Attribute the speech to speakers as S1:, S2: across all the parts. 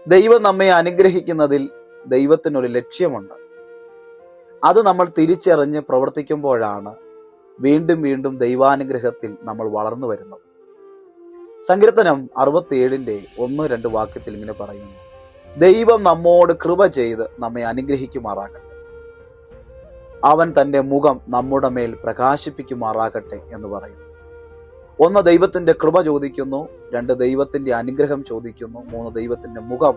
S1: ദൈവം നമ്മെ അനുഗ്രഹിക്കുന്നതിൽ ദൈവത്തിനൊരു ലക്ഷ്യമുണ്ട്. അത് നമ്മൾ തിരിച്ചറിഞ്ഞ് പ്രവർത്തിക്കുമ്പോഴാണ് വീണ്ടും വീണ്ടും ദൈവാനുഗ്രഹത്തിൽ നമ്മൾ വളർന്നു വരുന്നത്. സങ്കീർത്തനം 67 1-2 വാക്യത്തിൽ ഇങ്ങനെ പറയുന്നു: ദൈവം നമ്മോട് കൃപ ചെയ്ത് നമ്മെ അനുഗ്രഹിക്കുമാറാകട്ടെ, അവൻ തന്റെ മുഖം നമ്മുടെ മേൽ പ്രകാശിപ്പിക്കുമാറാകട്ടെ എന്ന് പറയുന്നു. 1 ദൈവത്തിന്റെ കൃപ ചോദിക്കുന്നു, 2 ദൈവത്തിന്റെ അനുഗ്രഹം ചോദിക്കുന്നു, 3 ദൈവത്തിന്റെ മുഖം,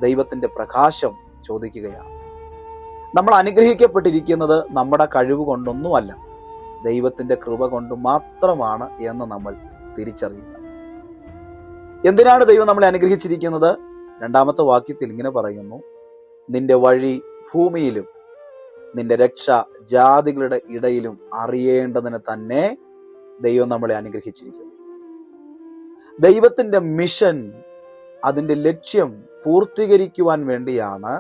S1: ദൈവത്തിന്റെ പ്രകാശം ചോദിക്കുകയാണ്. നമ്മൾ അനുഗ്രഹിക്കപ്പെട്ടിരിക്കുന്നത് നമ്മുടെ കഴിവ് കൊണ്ടൊന്നുമല്ല, ദൈവത്തിന്റെ കൃപ കൊണ്ട് മാത്രമാണ് എന്ന് നമ്മൾ തിരിച്ചറിയുക. എന്തിനാണ് ദൈവം നമ്മളെ അനുഗ്രഹിച്ചിരിക്കുന്നത്? 2-ാമത്തെ വാക്യത്തിൽ ഇങ്ങനെ പറയുന്നു: നിന്റെ വഴി ഭൂമിയിലും നിന്റെ രക്ഷ ജാതികളുടെ ഇടയിലും അറിയേണ്ടതിന് തന്നെ ദൈവം നമ്മളെ അനുഗ്രഹിച്ചിരിക്കുന്നു. ദൈവത്തിന്റെ മിഷൻ, അതിന്റെ ലക്ഷ്യം പൂർത്തീകരിക്കുവാൻ വേണ്ടിയാണ്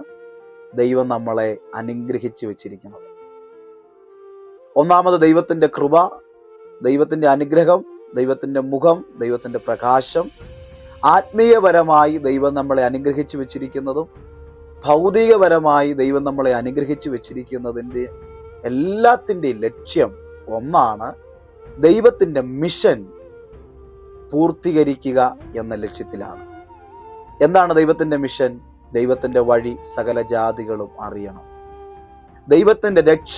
S1: ദൈവം നമ്മളെ അനുഗ്രഹിച്ചു വെച്ചിരിക്കുന്നത്. 1 ദൈവത്തിന്റെ കൃപ, ദൈവത്തിന്റെ അനുഗ്രഹം, ദൈവത്തിന്റെ മുഖം, ദൈവത്തിന്റെ പ്രകാശം. ആത്മീയപരമായി ദൈവം നമ്മളെ അനുഗ്രഹിച്ചു വെച്ചിരിക്കുന്നതും ഭൗതികപരമായി ദൈവം നമ്മളെ അനുഗ്രഹിച്ചു വെച്ചിരിക്കുന്നതിൻ്റെ എല്ലാത്തിൻ്റെയും ലക്ഷ്യം ഒന്നാണ്: ദൈവത്തിന്റെ മിഷൻ പൂർത്തീകരിക്കുക എന്ന ലക്ഷ്യത്തിലാണ്. എന്താണ് ദൈവത്തിന്റെ മിഷൻ? ദൈവത്തിന്റെ വഴി സകല ജാതികളും അറിയണം, ദൈവത്തിന്റെ രക്ഷ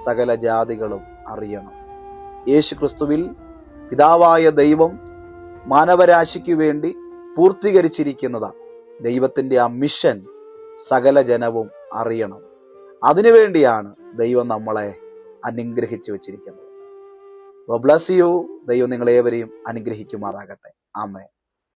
S1: സകല ജാതികളും അറിയണം. യേശു ക്രിസ്തുവിൽ പിതാവായ ദൈവം മാനവരാശിക്ക് വേണ്ടി പൂർത്തീകരിച്ചിരിക്കുന്നതാണ് ദൈവത്തിന്റെ ആ മിഷൻ സകല ജനവും അറിയണം. അതിനുവേണ്ടിയാണ് ദൈവം നമ്മളെ അനുഗ്രഹിച്ചു വച്ചിരിക്കുന്നത്. Bless you. ദൈവം നിങ്ങളേവരെയും അനുഗ്രഹിക്കുമാറാകട്ടെ. ആമേൻ.